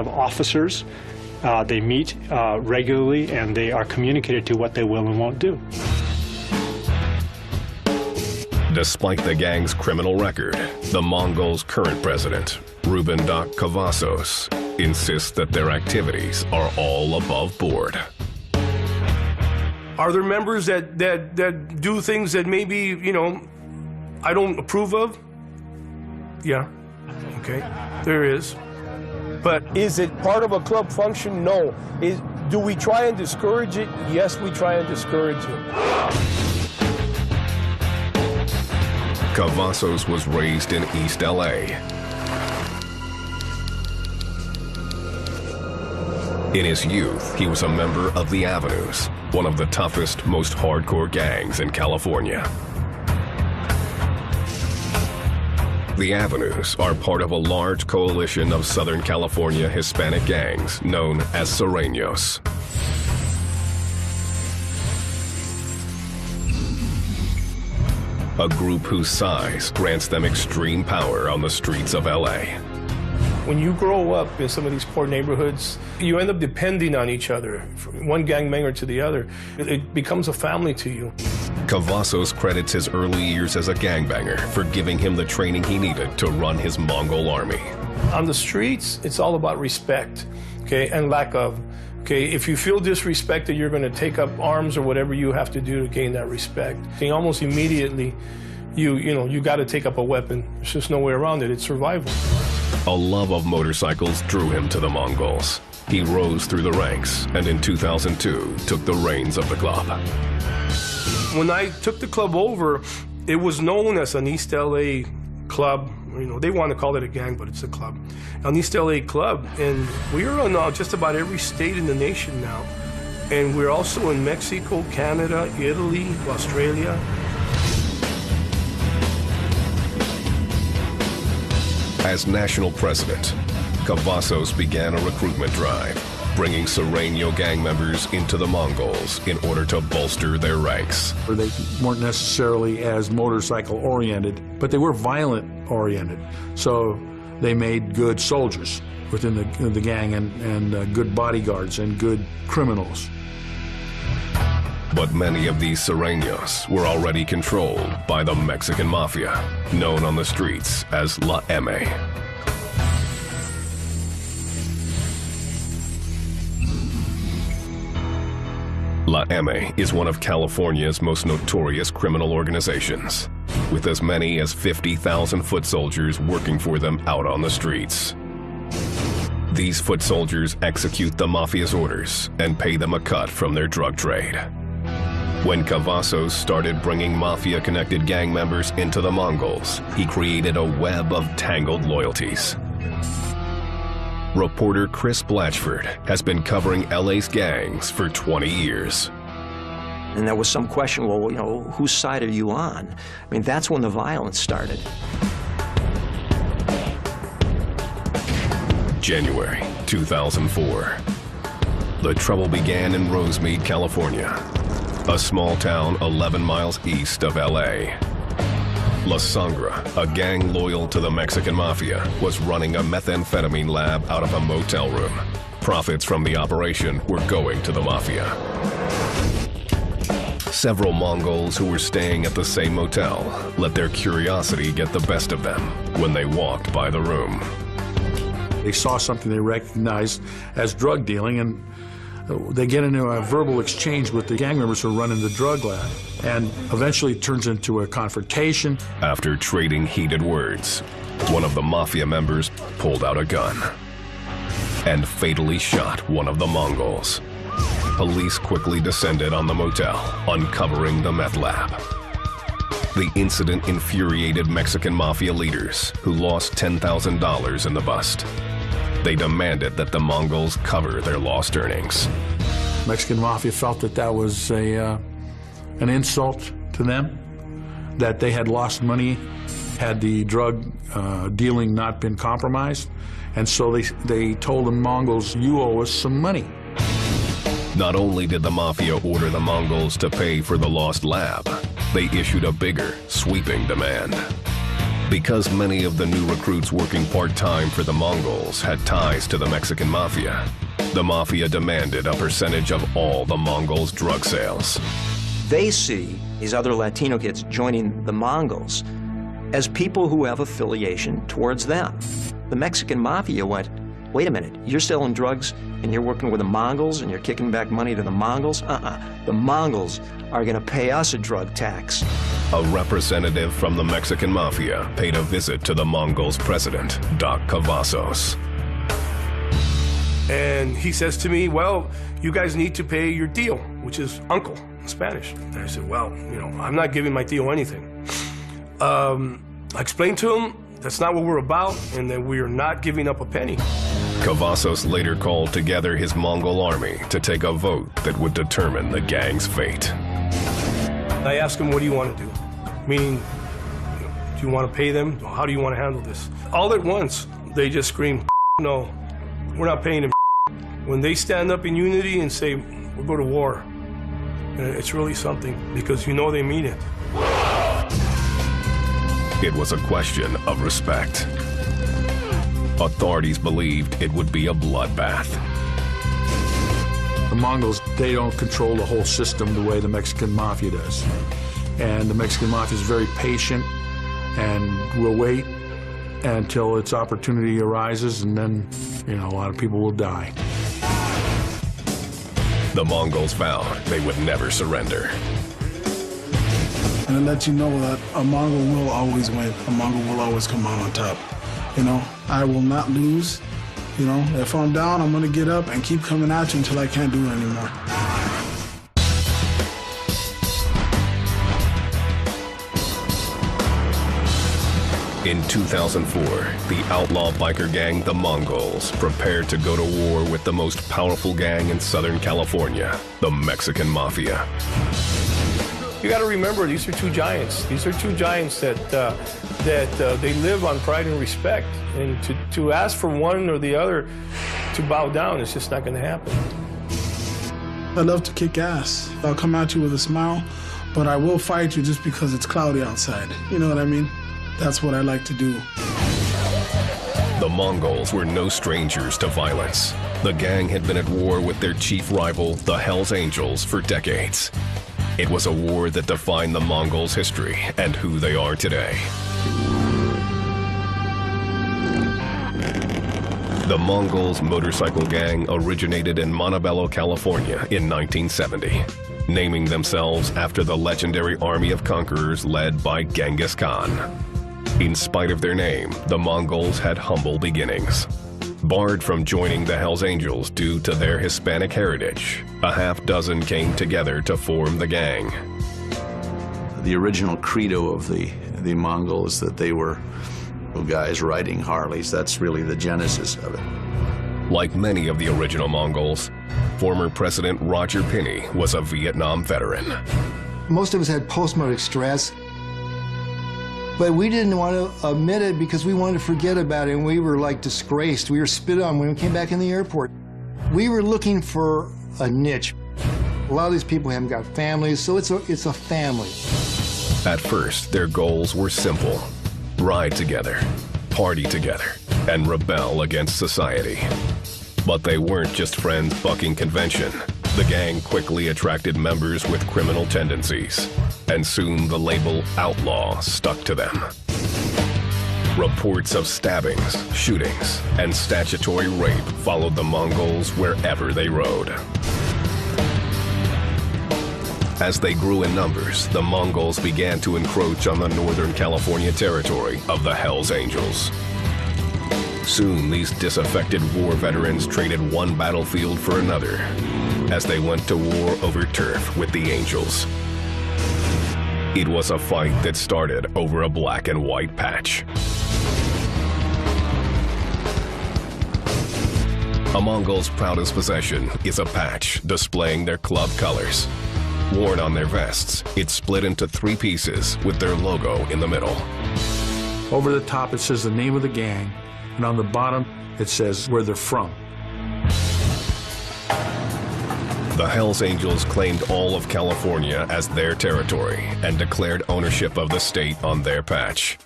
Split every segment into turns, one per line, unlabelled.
Officers, they meet regularly, and they are communicated to what they will and won't do.
Despite the gang's criminal record, the Mongols' current president, Ruben Doc Cavazos, insists that their activities are all above board.
Are there members that do things that maybe, you know, I don't approve of? Yeah, okay, there is. But is it part of a club function? No. Do we try and discourage it? Yes, we try and discourage it.
Cavazos was raised in East LA. In his youth, he was a member of the Avenues, one of the toughest, most hardcore gangs in California. The Avenues are part of a large coalition of Southern California Hispanic gangs known as Sureños. A group whose size grants them extreme power on the streets of LA.
When you grow up in some of these poor neighborhoods, you end up depending on each other, from one gangbanger to the other. It becomes a family to you.
Cavazos credits his early years as a gangbanger for giving him the training he needed to run his Mongol army.
On the streets, it's all about respect, okay, and lack of. Okay, if you feel disrespected, you're going to take up arms or whatever you have to do to gain that respect. Okay, almost immediately, you got to take up a weapon. There's just no way around it. It's survival.
A love of motorcycles drew him to the Mongols. He rose through the ranks, and in 2002, took the reins of the club.
When I took the club over, it was known as an East LA club. You know, they want to call it a gang, but it's a club. An East LA club, and we are in just about every state in the nation now. And we're also in Mexico, Canada, Italy, Australia.
As national president, Cavazos began a recruitment drive, bringing Sureño gang members into the Mongols in order to bolster their ranks.
They weren't necessarily as motorcycle-oriented, but they were violent-oriented. So they made good soldiers within the gang and good bodyguards and good criminals.
But many of these Sureños were already controlled by the Mexican Mafia, known on the streets as La M. La M is one of California's most notorious criminal organizations, with as many as 50,000 foot soldiers working for them out on the streets. These foot soldiers execute the Mafia's orders and pay them a cut from their drug trade. When Cavazos started bringing Mafia-connected gang members into the Mongols, he created a web of tangled loyalties. Reporter Chris Blatchford has been covering LA's gangs for 20 years.
And there was some question, well, you know, whose side are you on? I mean, that's when the violence started.
January 2004. The trouble began in Rosemead, California, a small town 11 miles east of LA. La Sangra, a gang loyal to the Mexican Mafia, was running a methamphetamine lab out of a motel room. Profits from the operation were going to the Mafia. Several Mongols who were staying at the same motel let their curiosity get the best of them when they walked by the room.
They saw something they recognized as drug dealing, and they get into a verbal exchange with the gang members who are running the drug lab, and eventually it turns into a confrontation.
After trading heated words, one of the Mafia members pulled out a gun and fatally shot one of the Mongols. Police quickly descended on the motel, uncovering the meth lab. The incident infuriated Mexican Mafia leaders, who lost $10,000 in the bust. They demanded that the Mongols cover their lost earnings.
Mexican Mafia felt that that was an insult to them, that they had lost money had the drug dealing not been compromised, and so they told the Mongols, "You owe us some money."
Not only did the Mafia order the Mongols to pay for the lost lab, they issued a bigger, sweeping demand. Because many of the new recruits working part-time for the Mongols had ties to the Mexican mafia, the mafia demanded a percentage of all the Mongols' drug sales.
They see these other Latino kids joining the Mongols as people who have affiliation towards them. The Mexican mafia went, wait a minute, you're selling drugs and you're working with the Mongols and you're kicking back money to the Mongols? The Mongols are going to pay us a drug tax.
A representative from the Mexican mafia paid a visit to the Mongols' president, Doc Cavazos.
And he says to me, well, you guys need to pay your tío, which is uncle in Spanish. And I said, well, you know, I'm not giving my tío anything. I explained to him that's not what we're about and that we are not giving up a penny.
Cavazos later called together his Mongol army to take a vote that would determine the gang's fate.
I asked him, what do you want to do? Meaning, you know, do you want to pay them? How do you want to handle this? All at once, they just scream, no, we're not paying them. When they stand up in unity and say, we'll go to war, it's really something, because you know they mean it.
It was a question of respect. Authorities believed it would be a bloodbath.
The Mongols, they don't control the whole system the way the Mexican mafia does. And the Mexican mafia is very patient and will wait until its opportunity arises, and then, you know, a lot of people will die.
The Mongols vowed they would never surrender.
And to let you know that a Mongol will always win. A Mongol will always come out on top. You know, I will not lose. You know, if I'm down, I'm going to get up and keep coming at you until I can't do it anymore.
In 2004, the outlaw biker gang, the Mongols, prepared to go to war with the most powerful gang in Southern California, the Mexican Mafia.
You got to remember, these are two giants. These are two giants that they live on pride and respect. And to ask for one or the other to bow down, it's just not going to happen.
I love to kick ass. I'll come at you with a smile, but I will fight you just because it's cloudy outside. You know what I mean? That's what I like to do.
The Mongols were no strangers to violence. The gang had been at war with their chief rival, the Hells Angels, for decades. It was a war that defined the Mongols' history and who they are today. The Mongols motorcycle gang originated in Montebello, California in 1970, naming themselves after the legendary army of conquerors led by Genghis Khan. In spite of their name, the Mongols had humble beginnings. Barred from joining the Hells Angels due to their Hispanic heritage, a half dozen came together to form the gang.
The original credo of the Mongols is that they were guys riding Harleys. That's really the genesis of it.
Like many of the original Mongols, former President Roger Penny was a Vietnam veteran.
Most of us had post-traumatic stress, but we didn't want to admit it because we wanted to forget about it, and we were like disgraced. We were spit on when we came back in the airport. We were looking for a niche. A lot of these people haven't got families, so it's a family.
At first, their goals were simple: ride together, party together, and rebel against society. But they weren't just friends bucking convention. The gang quickly attracted members with criminal tendencies, and soon the label outlaw stuck to them. Reports of stabbings, shootings, and statutory rape followed the Mongols wherever they rode. As they grew in numbers, the Mongols began to encroach on the Northern California territory of the Hells Angels. Soon, these disaffected war veterans traded one battlefield for another as they went to war over turf with the Angels. It was a fight that started over a black and white patch. A Mongol's proudest possession is a patch displaying their club colors. Worn on their vests, it's split into 3 pieces with their logo in the middle.
Over the top, it says the name of the gang, and on the bottom, it says where they're from.
The Hells Angels claimed all of California as their territory and declared ownership of the state on their patch.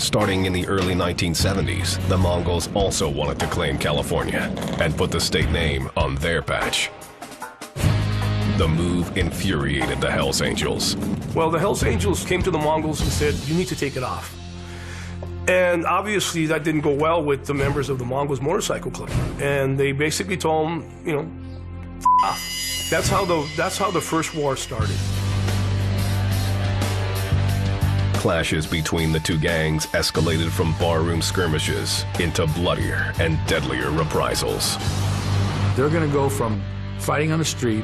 Starting in the early 1970s, the Mongols also wanted to claim California and put the state name on their patch. The move infuriated the Hells Angels.
Well, the Hells Angels came to the Mongols and said, you need to take it off. And obviously that didn't go well with the members of the Mongols Motorcycle Club. And they basically told them, you know, F off. That's how the first war started.
Clashes between the two gangs escalated from barroom skirmishes into bloodier and deadlier reprisals.
They're going to go from fighting on the street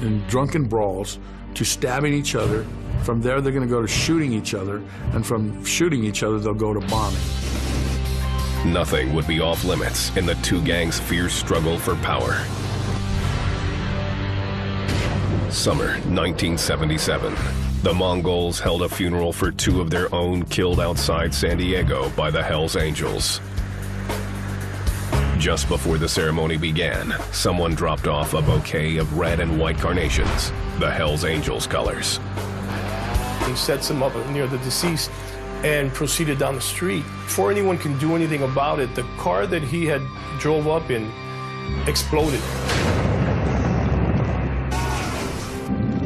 in drunken brawls to stabbing each other. From there, they're going to go to shooting each other, and from shooting each other, they'll go to bombing.
Nothing would be off limits in the two gangs' fierce struggle for power. Summer 1977. The Mongols held a funeral for two of their own killed outside San Diego by the Hells Angels. Just before the ceremony began, someone dropped off a bouquet of red and white carnations, the Hells Angels colors.
He sets them up near the deceased and proceeded down the street. Before anyone can do anything about it, the car that he had drove up in exploded.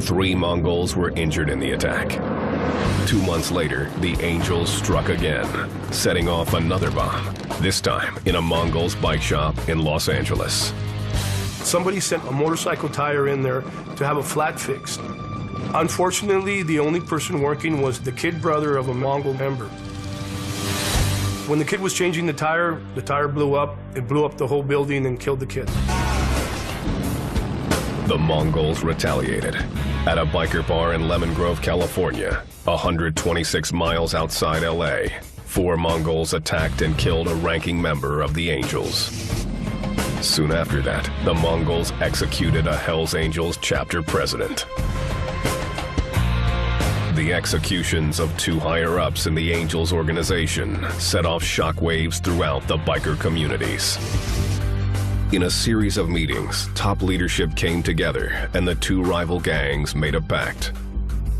3 Mongols were injured in the attack. 2 months later, the Angels struck again, setting off another bomb, this time in a Mongol's bike shop in Los Angeles.
Somebody sent a motorcycle tire in there to have a flat fixed. Unfortunately, the only person working was the kid brother of a Mongol member. When the kid was changing the tire blew up. It blew up the whole building and killed the kid.
The Mongols retaliated. At a biker bar in Lemon Grove, California, 126 miles outside LA, 4 Mongols attacked and killed a ranking member of the Angels. Soon after that, the Mongols executed a Hells Angels chapter president. The executions of 2 higher-ups in the Angels organization set off shockwaves throughout the biker communities. In a series of meetings, top leadership came together and the 2 rival gangs made a pact.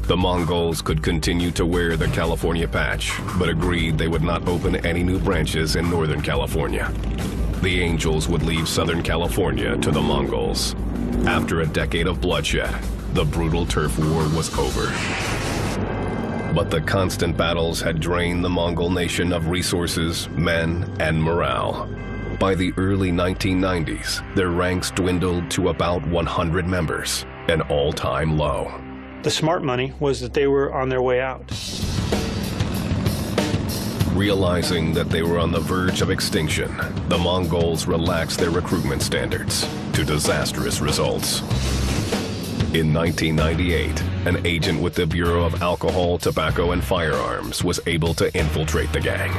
The Mongols could continue to wear the California patch, but agreed they would not open any new branches in Northern California. The Angels would leave Southern California to the Mongols. After a decade of bloodshed, the brutal turf war was over. But the constant battles had drained the Mongol nation of resources, men, and morale. By the early 1990s, their ranks dwindled to about 100 members, an all-time low.
The smart money was that they were on their way out.
Realizing that they were on the verge of extinction, the Mongols relaxed their recruitment standards to disastrous results. In 1998, an agent with the Bureau of Alcohol, Tobacco, and Firearms was able to infiltrate the gang.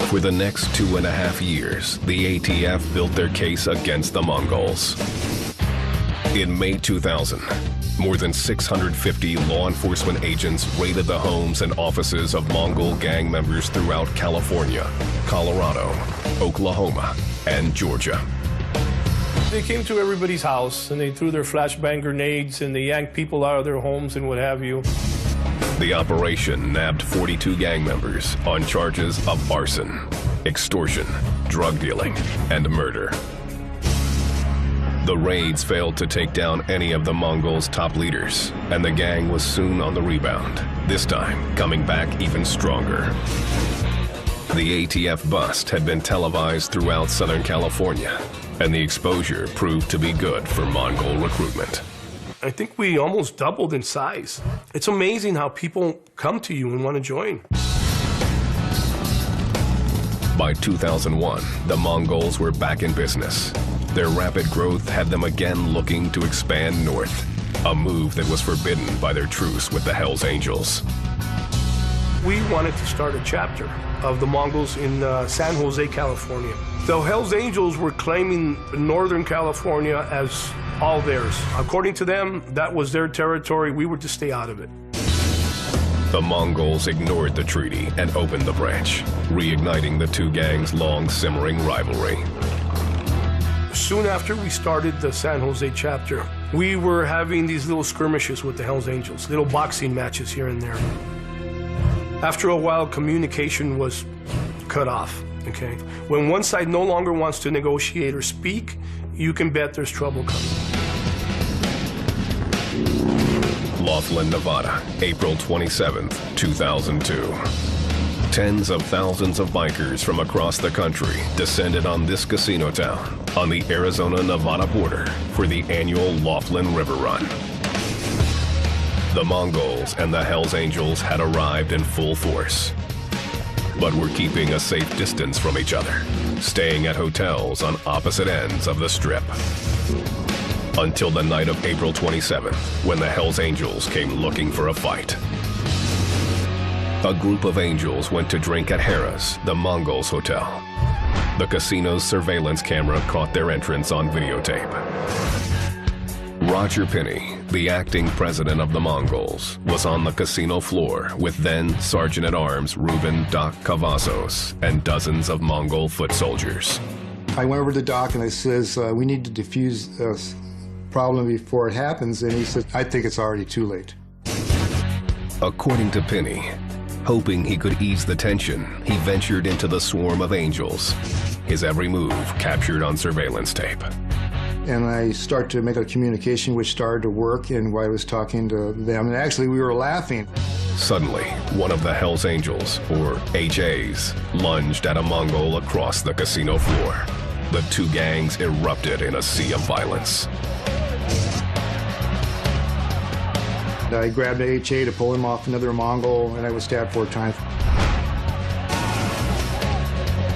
For the next 2.5 years, the ATF built their case against the Mongols. In May 2000, more than 650 law enforcement agents raided the homes and offices of Mongol gang members throughout California, Colorado, Oklahoma, and Georgia.
They came to everybody's house and they threw their flashbang grenades and they yanked people out of their homes and what have you.
The operation nabbed 42 gang members on charges of arson, extortion, drug dealing, and murder. The raids failed to take down any of the Mongols' top leaders, and the gang was soon on the rebound, this time coming back even stronger. The ATF bust had been televised throughout Southern California, and the exposure proved to be good for Mongol recruitment.
I think we almost doubled in size. It's amazing how people come to you and want to join.
By 2001, the Mongols were back in business. Their rapid growth had them again looking to expand north, a move that was forbidden by their truce with the Hells Angels.
We wanted to start a chapter of the Mongols in San Jose, California. The Hells Angels were claiming Northern California as all theirs. According to them, that was their territory. We were to stay out of it.
The Mongols ignored the treaty and opened the branch, reigniting the two gangs' long simmering rivalry.
Soon after we started the San Jose chapter, we were having these little skirmishes with the Hells Angels, little boxing matches here and there. After a while, communication was cut off, okay? When one side no longer wants to negotiate or speak, you can bet there's trouble coming.
Laughlin, Nevada, April 27, 2002. Tens of thousands of bikers from across the country descended on this casino town on the Arizona-Nevada border for the annual Laughlin River Run. The Mongols and the Hells Angels had arrived in full force, but were keeping a safe distance from each other, staying at hotels on opposite ends of the Strip. Until the night of April 27th, when the Hells Angels came looking for a fight. A group of angels went to drink at Harrah's, the Mongols hotel. The casino's surveillance camera caught their entrance on videotape. Roger Pinney, the acting president of the Mongols, was on the casino floor with then Sergeant-at-Arms Ruben Doc Cavazos and dozens of Mongol foot soldiers.
I went over to Doc and I says, we need to defuse this problem before it happens, and he said, I think it's already too late.
According to Pinney, hoping he could ease the tension, he ventured into the swarm of angels, his every move captured on surveillance tape.
And I started to make a communication which started to work, and I was talking to them, and actually we were laughing.
Suddenly, one of the Hells Angels, or HAs, lunged at a Mongol across the casino floor. The two gangs erupted in a sea of violence.
I grabbed a HA to pull him off another Mongol, and I was stabbed 4 times.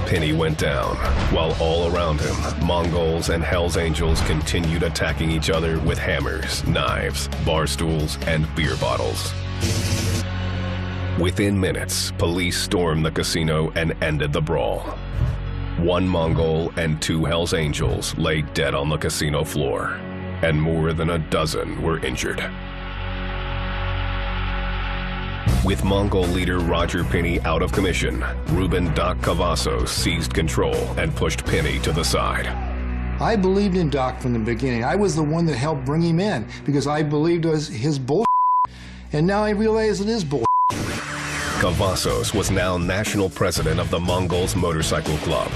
Pinney went down, while all around him, Mongols and Hells Angels continued attacking each other with hammers, knives, bar stools, and beer bottles. Within minutes, police stormed the casino and ended the brawl. 1 Mongol and 2 Hells Angels lay dead on the casino floor, and more than a dozen were injured. With Mongol leader Roger Pinney out of commission, Ruben Doc Cavazos seized control and pushed Pinney to the side.
I believed in Doc from the beginning. I was the one that helped bring him in because I believed it was his bull. And now I realize it is bull.
Cavazos was now national president of the Mongols Motorcycle Club.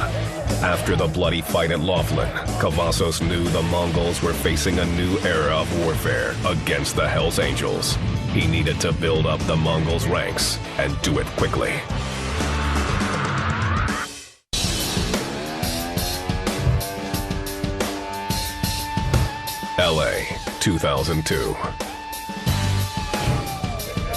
After the bloody fight at Laughlin, Cavazos knew the Mongols were facing a new era of warfare against the Hells Angels. He needed to build up the Mongols' ranks and do it quickly. LA, 2002.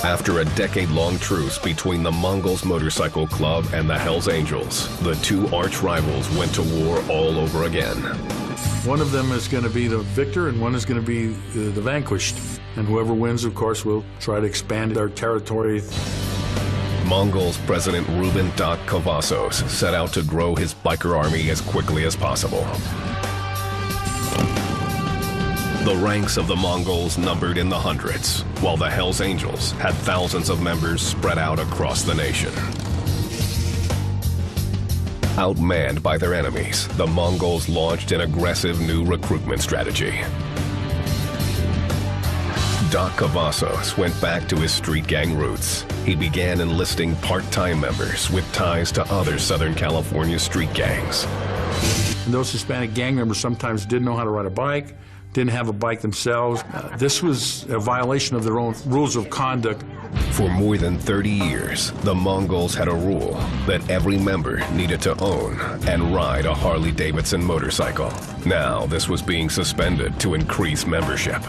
After a decade-long truce between the Mongols Motorcycle Club and the Hells Angels, the two arch rivals went to war all over again.
One of them is going to be the victor and one is going to be the vanquished. And whoever wins, of course, will try to expand their territory.
Mongols President Ruben Doc Cavazos set out to grow his biker army as quickly as possible. The ranks of the Mongols numbered in the hundreds, while the Hells Angels had thousands of members spread out across the nation. Outmanned by their enemies, the Mongols launched an aggressive new recruitment strategy. Doc Cavazos went back to his street gang roots. He began enlisting part-time members with ties to other Southern California street gangs.
And those Hispanic gang members sometimes didn't know how to ride a bike, didn't have a bike themselves. This was a violation of their own rules of conduct.
For more than 30 years, the Mongols had a rule that every member needed to own and ride a Harley-Davidson motorcycle. Now, this was being suspended to increase membership.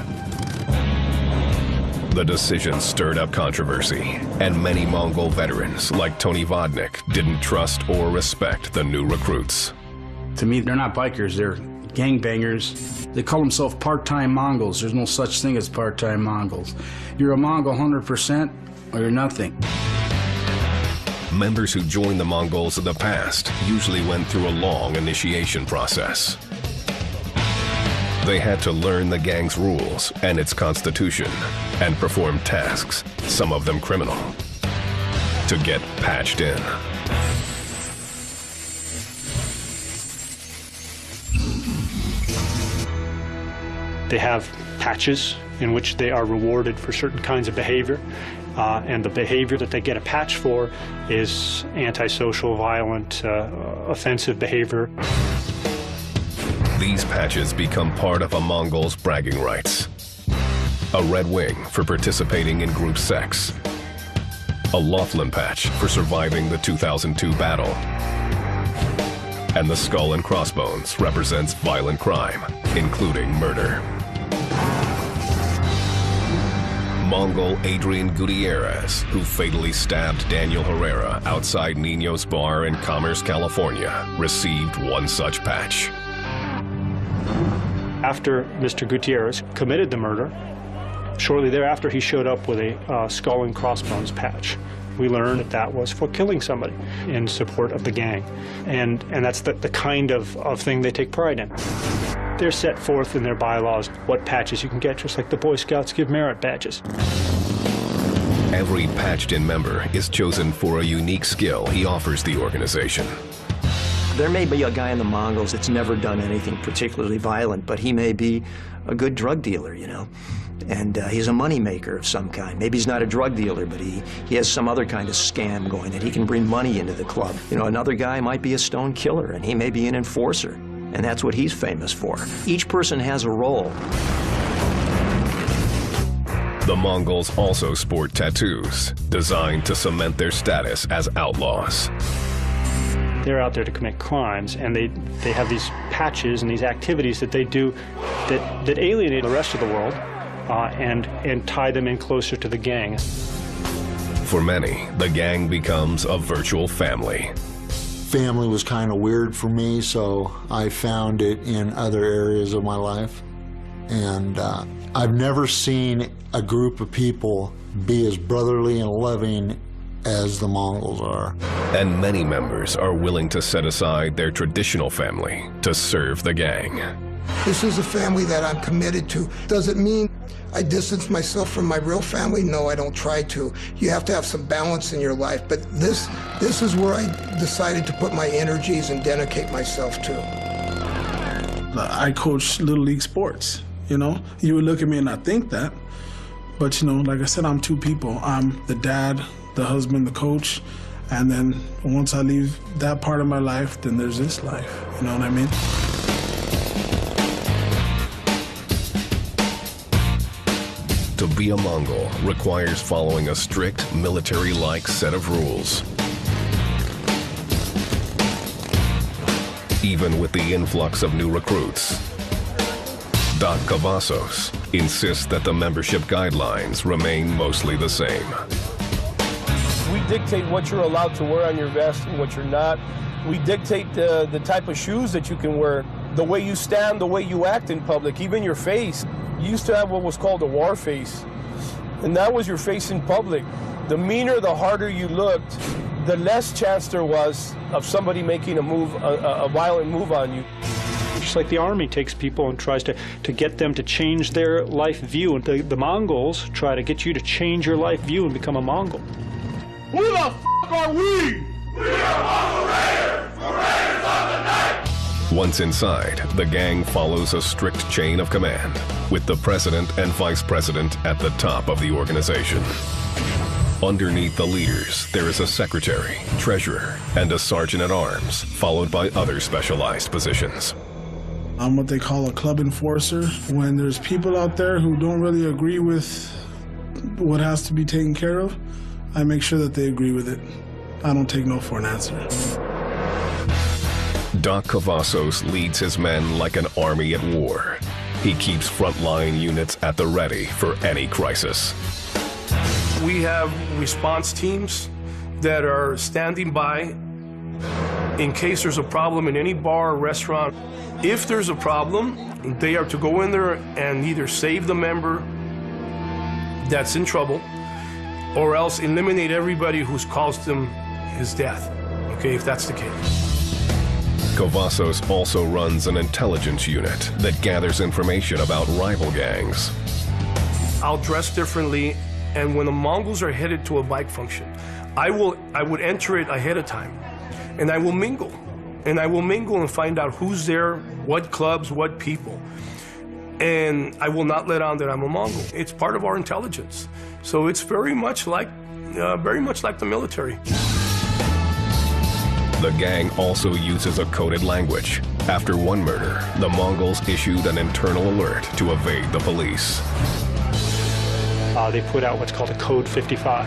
The decision stirred up controversy, and many Mongol veterans, like Tony Vodnik, didn't trust or respect the new recruits.
To me, they're not bikers, they're gangbangers. They call themselves part-time Mongols. There's no such thing as part-time Mongols. You're a Mongol 100% or you're nothing.
Members who joined the Mongols of the past usually went through a long initiation process. They had to learn the gang's rules and its constitution and perform tasks, some of them criminal, to get patched in.
They have patches in which they are rewarded for certain kinds of behavior, and the behavior that they get a patch for is antisocial, violent, offensive behavior.
These patches become part of a Mongol's bragging rights. A red wing for participating in group sex. A Laughlin patch for surviving the 2002 battle. And the skull and crossbones represents violent crime, including murder. Mongol Adrian Gutierrez, who fatally stabbed Daniel Herrera outside Nino's bar in Commerce, California, received one such patch.
After Mr. Gutierrez committed the murder, shortly thereafter he showed up with a skull and crossbones patch. We learned that that was for killing somebody in support of the gang. And that's the kind of thing they take pride in. They're set forth in their bylaws what patches you can get, just like the Boy Scouts give merit badges.
Every patched-in member is chosen for a unique skill he offers the organization.
There may be a guy in the Mongols that's never done anything particularly violent, but he may be a good drug dealer, you know. And he's a money maker of some kind. Maybe he's not a drug dealer, but he has some other kind of scam going that he can bring money into the club. You know, another guy might be a stone killer, and he may be an enforcer, and that's what he's famous for. Each person has a role.
The Mongols also sport tattoos, designed to cement their status as outlaws.
They're out there to commit crimes, and they have these patches and these activities that they do that alienate the rest of the world. And tie them in closer to the gang.
For many, the gang becomes a virtual family.
Family was kind of weird for me, so I found it in other areas of my life. And I've never seen a group of people be as brotherly and loving as the Mongols are.
And many members are willing to set aside their traditional family to serve the gang.
This is a family that I'm committed to. Does it mean I distance myself from my real family? No, I don't try to. You have to have some balance in your life, but this is where I decided to put my energies and dedicate myself to.
I coach Little League sports, you know? You would look at me and not think that, but you know, like I said, I'm two people. I'm the dad, the husband, the coach, and then once I leave that part of my life, then there's this life, you know what I mean?
To be a Mongol requires following a strict military-like set of rules. Even with the influx of new recruits, Doc Cavazos insists that the membership guidelines remain mostly the same.
We dictate what you're allowed to wear on your vest and what you're not. We dictate the type of shoes that you can wear, the way you stand, the way you act in public, even your face. You used to have what was called a war face, and that was your face in public. The meaner, the harder you looked, the less chance there was of somebody making a move, a violent move on you.
Just like the Army takes people and tries to get them to change their life view, and the Mongols try to get you to change your life view and become a Mongol.
Who the f*** are we?
We are Mongol Raiders, the Raiders of the Night!
Once inside, the gang follows a strict chain of command, with the president and vice president at the top of the organization. Underneath the leaders, there is a secretary, treasurer, and a sergeant-at-arms, followed by other specialized positions.
I'm what they call a club enforcer. When there's people out there who don't really agree with what has to be taken care of, I make sure that they agree with it. I don't take no for an answer.
Doc Cavazos leads his men like an army at war. He keeps frontline units at the ready for any crisis.
We have response teams that are standing by in case there's a problem in any bar or restaurant. If there's a problem, they are to go in there and either save the member that's in trouble or else eliminate everybody who's caused him his death, okay, if that's the case.
Cavazos also runs an intelligence unit that gathers information about rival gangs.
I'll dress differently, and when the Mongols are headed to a bike function, I would enter it ahead of time, and I will mingle. And I will mingle and find out who's there, what clubs, what people. and I will not let on that I'm a Mongol. It's part of our intelligence. So it's very much like the military.
The gang also uses a coded language. After one murder, the Mongols issued an internal alert to evade the police.
They put out what's called a Code 55.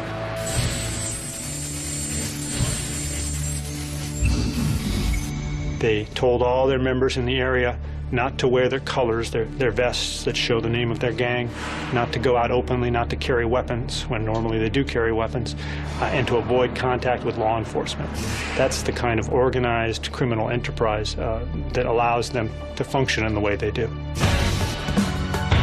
They told all their members in the area not to wear their colors, their vests that show the name of their gang, not to go out openly, not to carry weapons when normally they do carry weapons, and to avoid contact with law enforcement. That's the kind of organized criminal enterprise that allows them to function in the way they do.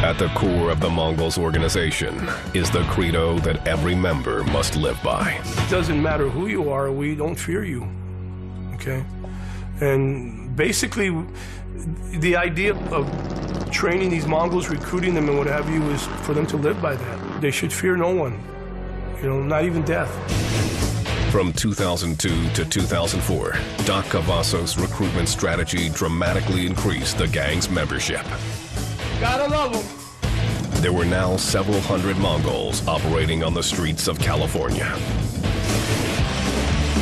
At the core of the Mongols' organization is the credo that every member must live by.
It doesn't matter who you are, we don't fear you, okay? And basically, the idea of training these Mongols, recruiting them and what have you, is for them to live by that. They should fear no one, you know, not even death.
From 2002 to 2004, Doc Cavazos' recruitment strategy dramatically increased the gang's membership.
Gotta love them.
There were now several hundred Mongols operating on the streets of California.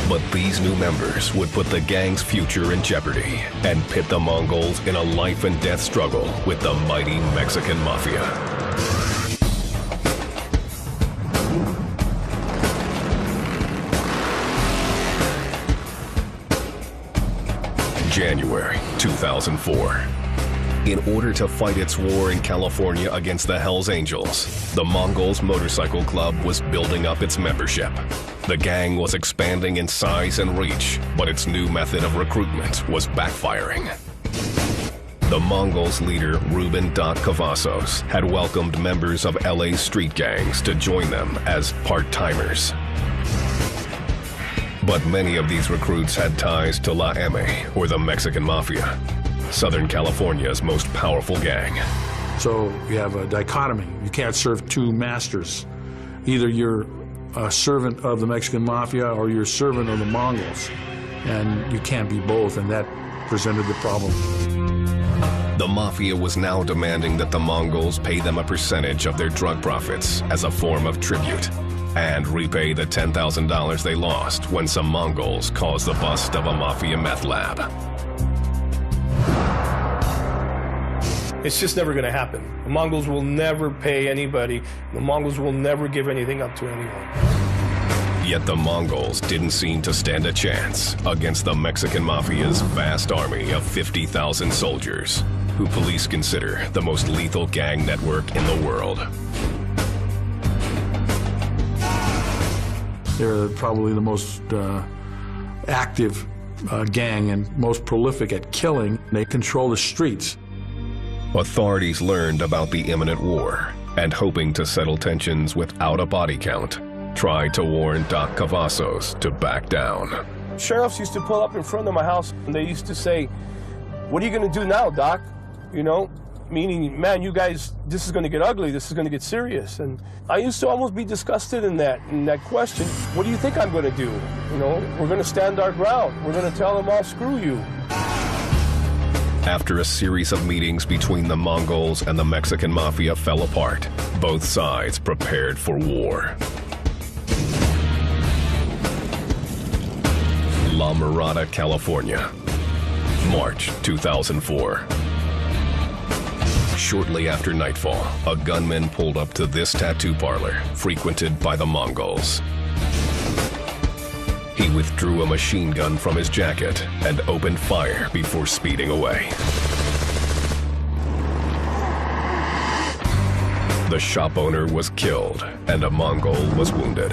But these new members would put the gang's future in jeopardy and pit the Mongols in a life and death struggle with the mighty Mexican Mafia. January 2004. In order to fight its war in California against the Hells Angels, the Mongols Motorcycle Club was building up its membership. The gang was expanding in size and reach, but its new method of recruitment was backfiring. The Mongols' leader, Ruben Doc Cavazos, had welcomed members of LA's street gangs to join them as part-timers. But many of these recruits had ties to La M, or the Mexican Mafia, Southern California's most powerful gang.
So you have a dichotomy. You can't serve two masters. Either you're a servant of the Mexican Mafia or you're a servant of the Mongols. And you can't be both, and that presented the problem.
The Mafia was now demanding that the Mongols pay them a percentage of their drug profits as a form of tribute, and repay the $10,000 they lost when some Mongols caused the bust of a Mafia meth lab.
It's just never going to happen. The Mongols will never pay anybody. The Mongols will never give anything up to anyone.
Yet the Mongols didn't seem to stand a chance against the Mexican Mafia's vast army of 50,000 soldiers, who police consider the most lethal gang network in the world.
They're probably the most active gang and most prolific at killing. They control the streets.
Authorities learned about the imminent war and, hoping to settle tensions without a body count, tried to warn Doc Cavazos to back down.
Sheriffs used to pull up in front of my house and they used to say, "What are you going to do now, Doc?" You know, meaning, man, you guys, this is going to get ugly, this is going to get serious. And I used to almost be disgusted in that question. What do you think I'm going to do? You know, we're going to stand our ground. We're going to tell them all, screw you.
After a series of meetings between the Mongols and the Mexican Mafia fell apart, both sides prepared for war. La Mirada, California, March 2004. Shortly after nightfall, a gunman pulled up to this tattoo parlor, frequented by the Mongols. He withdrew a machine gun from his jacket and opened fire before speeding away. The shop owner was killed and a Mongol was wounded.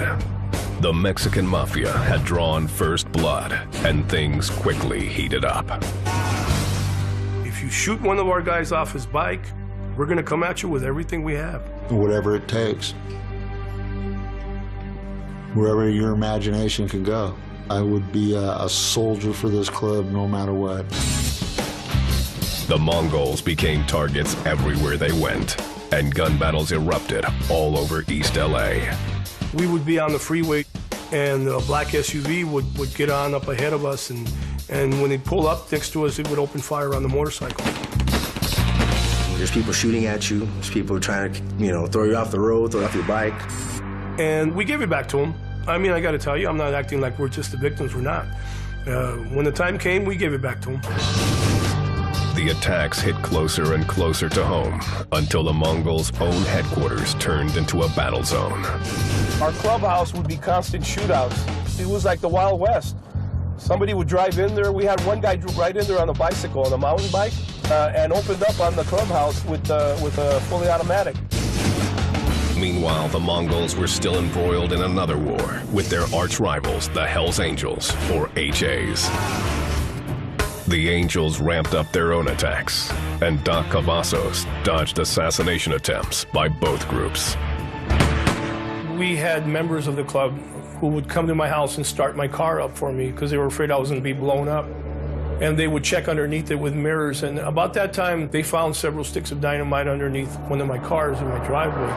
The Mexican Mafia had drawn first blood and things quickly heated up.
If you shoot one of our guys off his bike, we're going to come at you with everything we have.
Whatever it takes. Wherever your imagination can go. I would be a soldier for this club no matter what.
The Mongols became targets everywhere they went, and gun battles erupted all over East LA.
We would be on the freeway, and a black SUV would get on up ahead of us, and when they'd pull up next to us, it would open fire on the motorcycle.
There's people shooting at you. There's people trying to, you know, throw you off the road, throw you off your bike.
And we gave it back to them. I mean, I got to tell you, I'm not acting like we're just the victims. We're not. When the time came, we gave it back to them.
The attacks hit closer and closer to home until the Mongols' own headquarters turned into a battle zone.
Our clubhouse would be constant shootouts. It was like the Wild West. Somebody would drive in there. We had one guy drive right in there on a bicycle, on a mountain bike, and opened up on the clubhouse with a fully automatic.
Meanwhile, the Mongols were still embroiled in another war with their arch rivals, the Hells Angels, or HAs. The Angels ramped up their own attacks, and Doc Cavazos dodged assassination attempts by both groups.
We had members of the club who would come to my house and start my car up for me because they were afraid I was going to be blown up. And they would check underneath it with mirrors. And about that time, they found several sticks of dynamite underneath one of my cars in my driveway.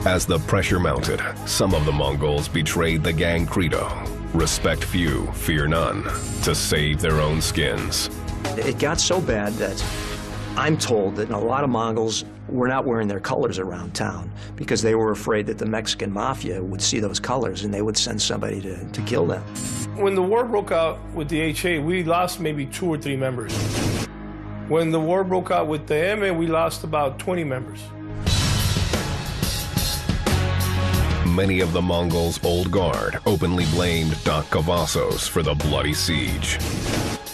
As the pressure mounted, some of the Mongols betrayed the gang credo, respect few, fear none, to save their own skins.
It got so bad that I'm told that a lot of Mongols were not wearing their colors around town because they were afraid that the Mexican mafia would see those colors and they would send somebody to kill them.
When the war broke out with the HA, we lost maybe 2 or 3 members. When the war broke out with the M, we lost about 20 members.
Many of the Mongols' old guard openly blamed Doc Cavazos for the bloody siege.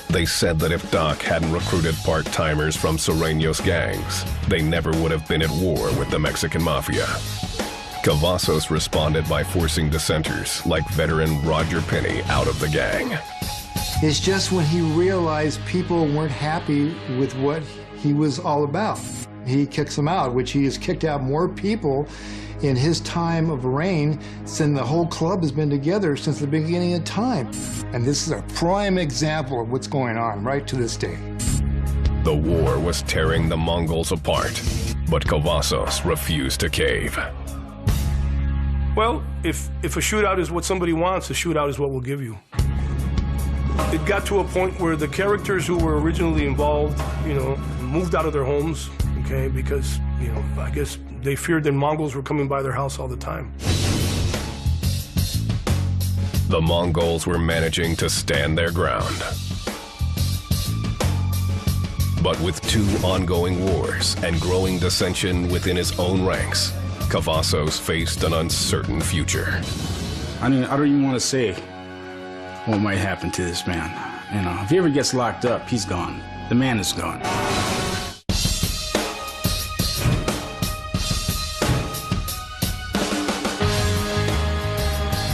They said that if Doc hadn't recruited part-timers from Sureños gangs, they never would have been at war with the Mexican mafia. Cavazos responded by forcing dissenters like veteran Roger Penny out of the gang.
It's just when he realized people weren't happy with what he was all about, he kicks them out, which he has kicked out more people in his time of reign than the whole club has been together since the beginning of time. And this is a prime example of what's going on right to this day.
The war was tearing the Mongols apart, but Cavazos refused to cave.
Well, if a shootout is what somebody wants, a shootout is what we'll give you. It got to a point where the characters who were originally involved, you know, moved out of their homes, okay, because, you know, I guess they feared that Mongols were coming by their house all the time.
The Mongols were managing to stand their ground. But with 2 ongoing wars and growing dissension within his own ranks, Cavazos faced an uncertain future.
I don't even want to say what might happen to this man. You know, if he ever gets locked up, he's gone. The man is gone.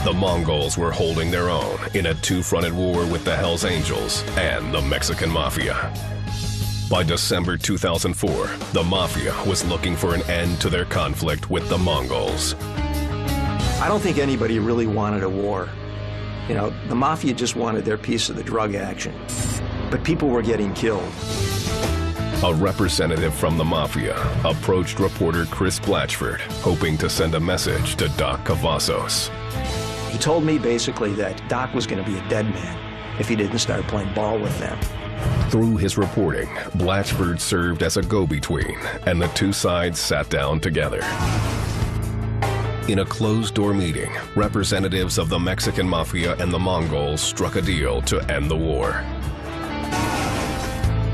The Mongols were holding their own in a 2-fronted war with the Hells Angels and the Mexican Mafia. By December 2004, the Mafia was looking for an end to their conflict with the Mongols.
I don't think anybody really wanted a war. You know, the Mafia just wanted their piece of the drug action. But people were getting killed.
A representative from the Mafia approached reporter Chris Blatchford, hoping to send a message to Doc Cavazos.
He told me basically that Doc was going to be a dead man if he didn't start playing ball with them.
Through his reporting, Blatchford served as a go-between, and the 2 sides sat down together. In a closed-door meeting, representatives of the Mexican Mafia and the Mongols struck a deal to end the war.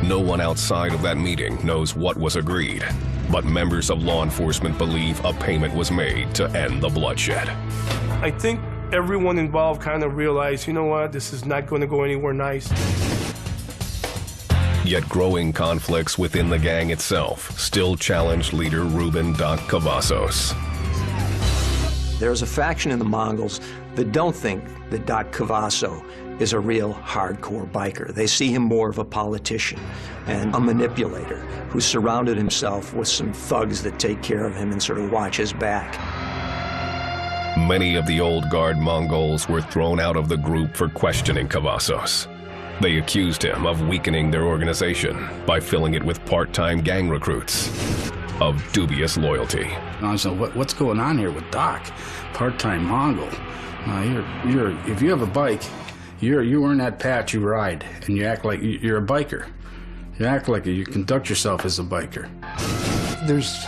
No one outside of that meeting knows what was agreed, but members of law enforcement believe a payment was made to end the bloodshed.
I think everyone involved kind of realized, you know what, this is not going to go anywhere nice.
Yet growing conflicts within the gang itself still challenged leader Ruben Doc Cavazos.
There's a faction in the Mongols that don't think that Doc Cavazo is a real hardcore biker. They see him more of a politician and a manipulator who surrounded himself with some thugs that take care of him and sort of watch his back.
Many of the old guard Mongols were thrown out of the group for questioning Cavazos. They accused him of weakening their organization by filling it with part-time gang recruits of dubious loyalty.
I was like, what's going on here with Doc? Part-time Mongol. If you have a bike, you're wearing that patch, you ride, and you act like you're a biker. You act like it. You conduct yourself as a biker.
There's,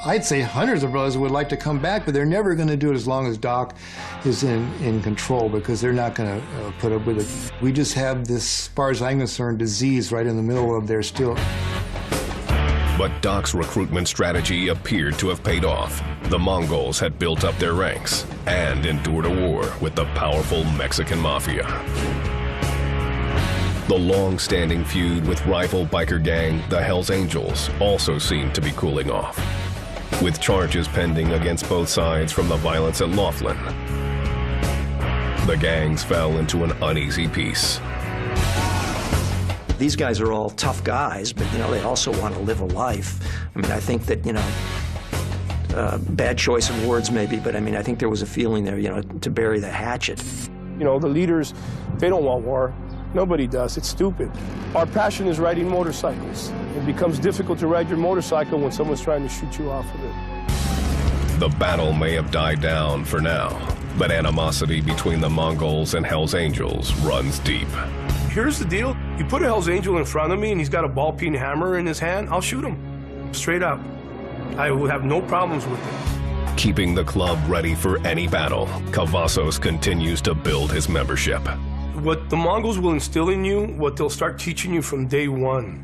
I'd say, hundreds of brothers would like to come back, but they're never going to do it as long as Doc is in control, because they're not going to put up with it. We just have this, as far as I'm concerned, disease right in the middle of there still.
But Doc's recruitment strategy appeared to have paid off. The Mongols had built up their ranks and endured a war with the powerful Mexican Mafia. The long-standing feud with rival biker gang, the Hells Angels, also seemed to be cooling off, with charges pending against both sides from the violence at Laughlin. The gangs fell into an uneasy peace.
These guys are all tough guys, but, you know, they also want to live a life. I mean, I think that, you know, bad choice of words maybe, but I mean, I think there was a feeling there, you know, to bury the hatchet.
You know, the leaders, they don't want war. Nobody does. It's stupid. Our passion is riding motorcycles. It becomes difficult to ride your motorcycle when someone's trying to shoot you off of it.
The battle may have died down for now, but animosity between the Mongols and Hells Angels runs deep.
Here's the deal. You put a Hells Angel in front of me and he's got a ball-peen hammer in his hand, I'll shoot him. Straight up. I will have no problems with it.
Keeping the club ready for any battle, Cavazos continues to build his membership.
What the Mongols will instill in you, what they'll start teaching you from day one,